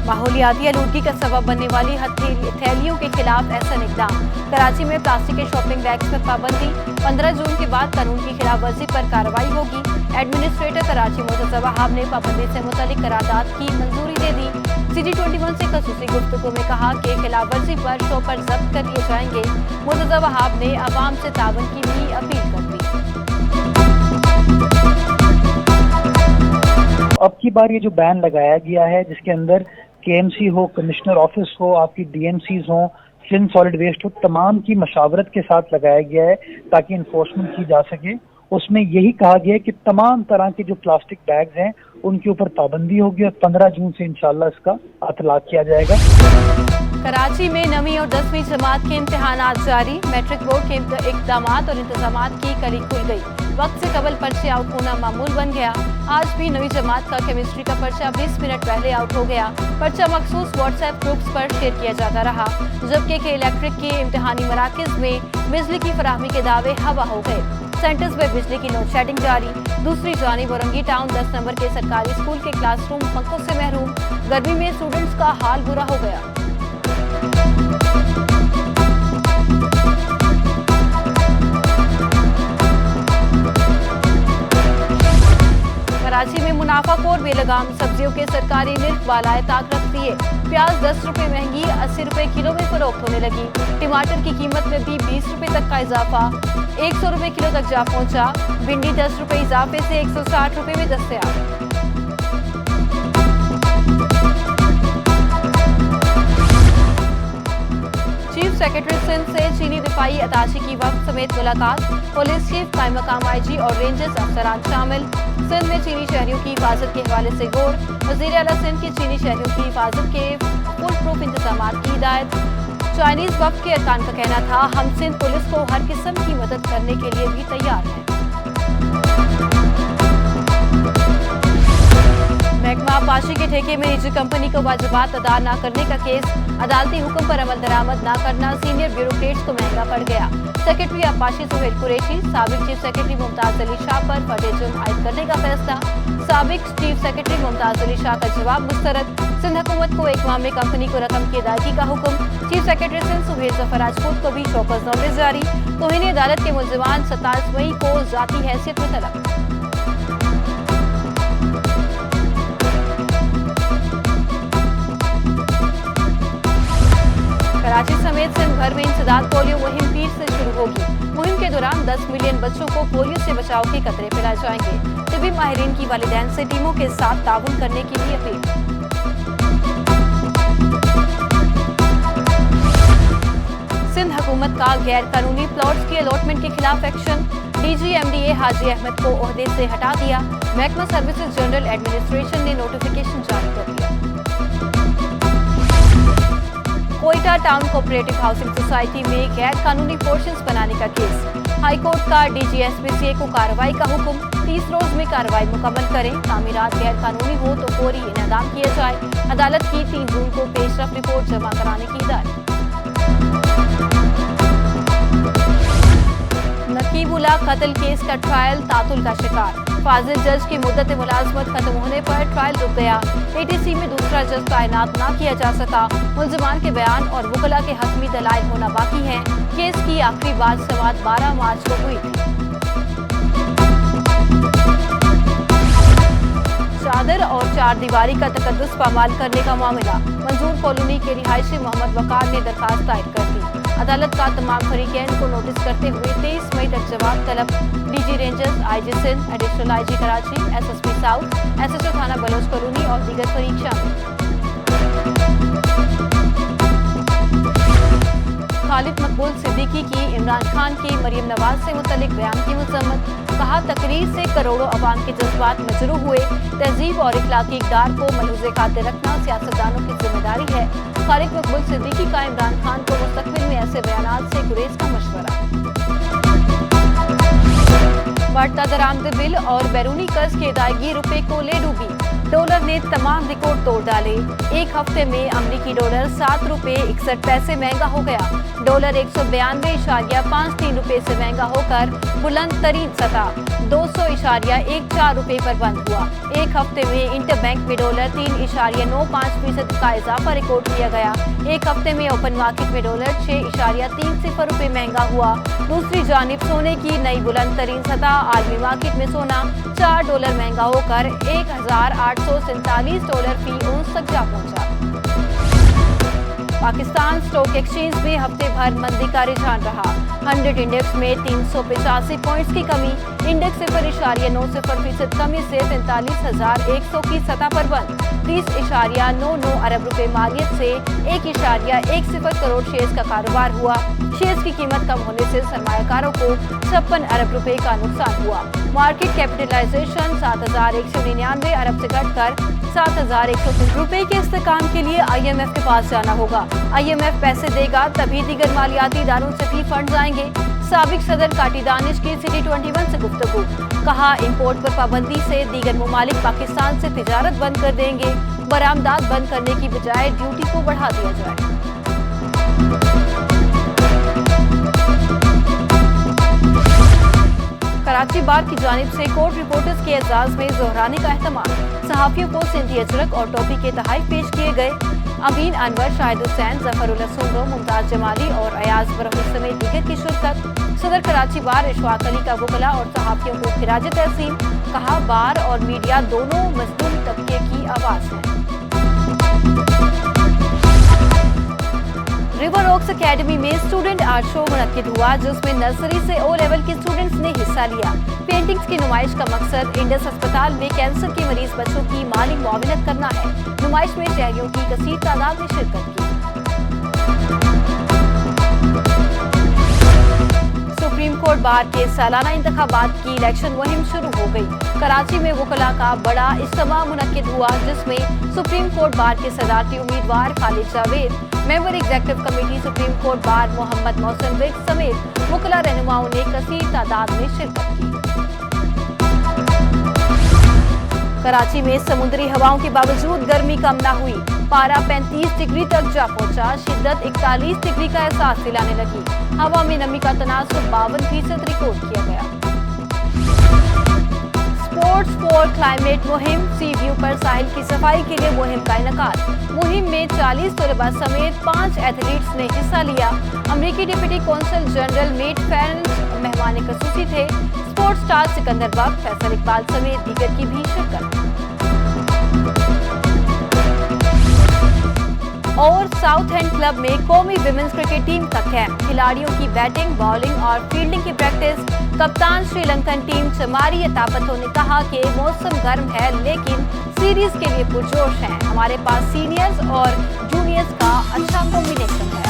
माहौलियाती आलूदगी का सबब बनने वाली थैलियों के खिलाफ ऐसा इकदाम। कराची में प्लास्टिक के शॉपिंग बैग्स पर पाबंदी। 15 जून के बाद कानून की खिलाफ वर्जी पर कार्रवाई होगी। एडमिनिस्ट्रेटर कराची मुर्तजा वहाब ने पाबंदी से मुतालिक करारदाद की मंजूरी दे दी। सिटी 21 से खसूसी गुफ्तगू में कहा कि खिलाफ वर्जी पर शॉपर जब्त कर लिए जाएंगे। मुर्तजा वहाब ने अवाम से तावन की भी अपील कर दी। अब की बार ये जो बैन लगाया गया है, जिसके अंदर केएमसी हो, कमिश्नर ऑफिस हो, आपकी डीएमसीज हो, सिंध सॉलिड वेस्ट हो, तमाम की मशावरत के साथ लगाया गया है ताकि इन्फोर्समेंट की जा सके। उसमें यही कहा गया है कि तमाम तरह के जो प्लास्टिक बैग्स हैं उनके ऊपर पाबंदी होगी और 15 जून से इंशाल्लाह इसका इतलाक किया जाएगा। कराची में 9वीं और 10वीं जमात के इम्तिहानात जारी। मैट्रिक बोर्ड के इक़दामात और इंतजामात की कड़ी खुल गई। वक्त से कबल पर्चे आउट होना मामूल बन गया। आज भी 9वीं जमात का केमिस्ट्री का पर्चा 20 मिनट पहले आउट हो गया। पर्चा मखसूस व्हाट्सएप ग्रुप्स पर शेयर किया जाता रहा, जबकि के इलेक्ट्रिक के इम्तिहानी मराकज में बिजली की फराहमी के दावे हवा हो गए। सेंटर्स में बिजली की लोड शेडिंग जारी। दूसरी जानिब औरंगी टाउन 10 नंबर के सरकारी स्कूल के क्लासरूम पंखों से महरूम। गर्मी में स्टूडेंट्स का हाल बुरा हो गया। कराची में मुनाफाखोर बेलगाम सब्जियों के सरकारी निर्ख बालाए ताक रख दिए। प्याज 10 रुपए महंगी 80 रुपए किलो में फरोख्त होने लगी। टमाटर की कीमत में भी 20 रुपए तक का इजाफा, 100 रुपए किलो तक जा पहुंचा। भिंडी 10 रुपए इजाफे से 160 रुपए में दस्तयाब। चीफ सेक्रेटरी सिंध से चीनी दिफाई अताशी की वक्त समेत मुलाकात। पुलिस चीफ, कायम मकाम आईजी और रेंजर्स अफसरान शामिल। सिंध में चीनी शहरियों की हिफाजत के हवाले से गौर। वज़ीर आला सिंध की चीनी शहरियों की हिफाजत के फुल प्रूफ इंतजाम की हिदायत। चाइनीज वक्त के अरकान का कहना था, हम सिंध पुलिस को हर किस्म की मदद करने के लिए भी तैयार हैं। महकमा आबपाशी के ठेके में निजी कंपनी को वाजिबात अदा न करने का केस। अदालती हुक्म पर अमल दरामद न करना सीनियर ब्यूरोक्रेट्स को महंगा पड़ गया। सेक्रेटरी आबपाशी सुहेल कुरैशी, साबिक चीफ सेक्रेटरी मुमताज अली शाह पर फटे जुर्म आयद करने का फैसला। साबिक चीफ सेक्रेटरी मुमताज अली शाह का जवाब मुस्तरद। सिंध हुकूमत को एक माह में कंपनी को रकम की अदायगी का हुक्म। चीफ सेक्रेटरी सिंध सुहेल जफर राजपूत को भी शोकस नोटिस जारी। तौहीन अदालत के मुलजिमान 27 मई को जाती हैसियत में तलब। कराची समेत सिंध भर में इंसदाद पोलियो मुहिम पीर से शुरू होगी। मुहिम के दौरान 10 मिलियन बच्चों को पोलियो से बचाव के कतरे पिलाए जाएंगे। तिबी माहिरीन की वालिदैन से टीमों के साथ ताउन करने की भी अपील। सिंध हुकूमत का गैर कानूनी प्लॉट्स की अलॉटमेंट के खिलाफ एक्शन। DGMDA हाजी अहमद को ओहदे से हटा दिया। महकमा सर्विसेज जनरल एडमिनिस्ट्रेशन ने नोटिफिकेशन जारी कर दिया। Quetta town cooperative housing society में गैर कानूनी पोर्शंस बनाने का केस। हाईकोर्ट का DGSPCA को कार्रवाई का हुक्म। 30 रोज में कार्रवाई मुकम्मल करें। तामीरात गैर कानूनी हो तो फौरी इनेदाम किया जाए। अदालत की 3 जून को पेशरफ रिपोर्ट जमा कराने की हिदायत। नकीबुल्लाह कत्ल केस का ट्रायल तातुल का शिकार। फाजिल जज की मुद्दत मुलाजमत खत्म होने पर ट्रायल रुक गया। ATC में दूसरा जज तैनात न किया जा सका। मुलजिमान के बयान और वकला के हतमी दलाइल होना बाकी हैं। केस की आखिरी बार समाअत 12 मार्च को हुई थी। चादर और चार दीवारी का तकद्दुस पामाल करने का मामला। मंजूर कॉलोनी के रिहायशी मोहम्मद वकार ने दरखास्त दायर कर दी। अदालत का तमाम फरीकैन को नोटिस करते हुए 23 मई तक जवाब तलब। DG rangers, IG Sindh, additional IG Karachi, SSP south, SHO थाना बलोच कॉलोनी और दीगर फरीक शामिल। खालिद मकबूल सिद्दीकी की इमरान खान की मरियम नवाज से मुतल्लिक बयान की मजम्मत। कहा, तकरीर से करोड़ों अवाम के जज्बात मजरूह हुए। तहजीब और इखलाकी इक़दार को मलहूज़े खातिर रखना सियासतदानों की जिम्मेदारी है। खालिद मकबूल सिद्दीकी का इमरान खान को मुस्तक़बिल में ऐसे बयानात से गुरेज का मशवरा। बढ़ता दरामद बिल और बैरूनी कर्ज की अदायगी रुपए को ले डूबी। डॉलर ने तमाम रिकॉर्ड तोड़ डाले। एक हफ्ते में अमेरिकी डॉलर 7 रुपए 61 पैसे महंगा हो गया। डॉलर 192.53 रुपए से महंगा होकर बुलंद तरीन सतह 200.14 रुपए पर बंद हुआ। एक हफ्ते में इंटरबैंक में डॉलर 3.95% का इजाफा रिकॉर्ड किया गया। एक हफ्ते में ओपन मार्केट में डॉलर 6.30 रुपए महंगा हुआ। दूसरी जानिब सोने की नई बुलंद तरीन सतह आलमी मार्केट में सोना $4 महंगा होकर 1,847 डॉलर फी औंस तक जा पहुंचा। पाकिस्तान स्टॉक एक्सचेंज में हफ्ते भर मंदी का रुझान रहा। 100 इंडेक्स में 385 पॉइंट्स की कमी, इंडेक्स 0.90% कमी से 43,100 की सतह पर बंद। 30.99 अरब रुपए मालियत से 1.10 करोड़ शेयर्स का कारोबार हुआ। शेयर्स की कीमत कम होने से सरमायाकारों को 56 अरब रुपए का नुकसान हुआ। मार्केट कैपिटलाइजेशन 7,199 अरब से घटकर 7,100 रुपए के इस्तेकाम के लिए IMF के पास जाना होगा। IMF पैसे देगा तभी दीगर मालियाती इदारों से भी फंड आएंगे। साबिक सदर काटी दानिश की सिटी 21 से गुफ्तगू, कहा इंपोर्ट पर पाबंदी से दीगर ममालिक पाकिस्तान से तिजारत बंद कर देंगे। बरामदात बंद करने की बजाय ड्यूटी को बढ़ा दिया जाए। कराची बार की जानिब से कोर्ट रिपोर्टर्स के एजाज में जोहराने का एहतमाल। सहाफियों को सिंधी अजरक और टोपी के तोहफे पेश किए गए। अमीन अनवर, शाहिद हुसैन, जफरुल्लाह सुंगो, मुमताज जमाली और अयाज बरहमी समेत दीगर की शिरकत। सदर कराची बार इशफाक अली का वकला और सहाफियों को खिराज तहसीन, कहा बार और मीडिया दोनों मजलूम तबके की आवाज है। रिवर ओक्स एकेडमी में स्टूडेंट आर्ट शो मुनक्किद हुआ, जिसमें नर्सरी से O लेवल के स्टूडेंट्स ने हिस्सा लिया। पेंटिंग्स की नुमाइश का मकसद इंडस अस्पताल में कैंसर के मरीज बच्चों की माली मुआवनत करना है। नुमाइश में शहरियों की कसीर तादाद में शिरकत की। सुप्रीम कोर्ट बार के सालाना इंतखाबात की इलेक्शन मुहिम शुरू हो गई। कराची में वकला का बड़ा इज्तिमा मुनक्किद हुआ, जिसमें सुप्रीम कोर्ट बार के सदारती उम्मीदवार Khalid Javed, member executive committee supreme court bar Mohammad Mohsin Baig समेत वकला रहनुमाओं ने कसीर तादाद में शिरकत की। कराची में समुद्री हवाओं के बावजूद गर्मी कम न हुई। पारा 35 डिग्री तक जा पहुंचा। शिद्दत 41 डिग्री का एहसास दिलाने लगी। हवा में नमी का तनासुब 52% रिकॉर्ड किया गया। स्पोर्ट्स फॉर क्लाइमेट मुहिम, सी व्यू पर साहिल की सफाई के लिए मुहिम का इनेकाद। मुहिम में 40 तलबा समेत 5 एथलीट्स ने हिस्सा लिया। अमेरिकी डिप्टी कौंसल जनरल मेट फेरेंस मेहमान खसूसी थे। स्पोर्ट्स स्टार सिकंदर बख्श, फैसल इकबाल समेत दीगर की भी शिरकत। और साउथ एंड क्लब में कौमी विमेंस क्रिकेट टीम का कैंप। खिलाड़ियों की बैटिंग, बॉलिंग और फील्डिंग की प्रैक्टिस। कप्तान श्रीलंकन टीम चमारी तापतों ने कहा कि मौसम गर्म है लेकिन सीरीज के लिए पुरजोश हैं। हमारे पास सीनियर्स और जूनियर्स का अच्छा कॉम्बिनेशन है।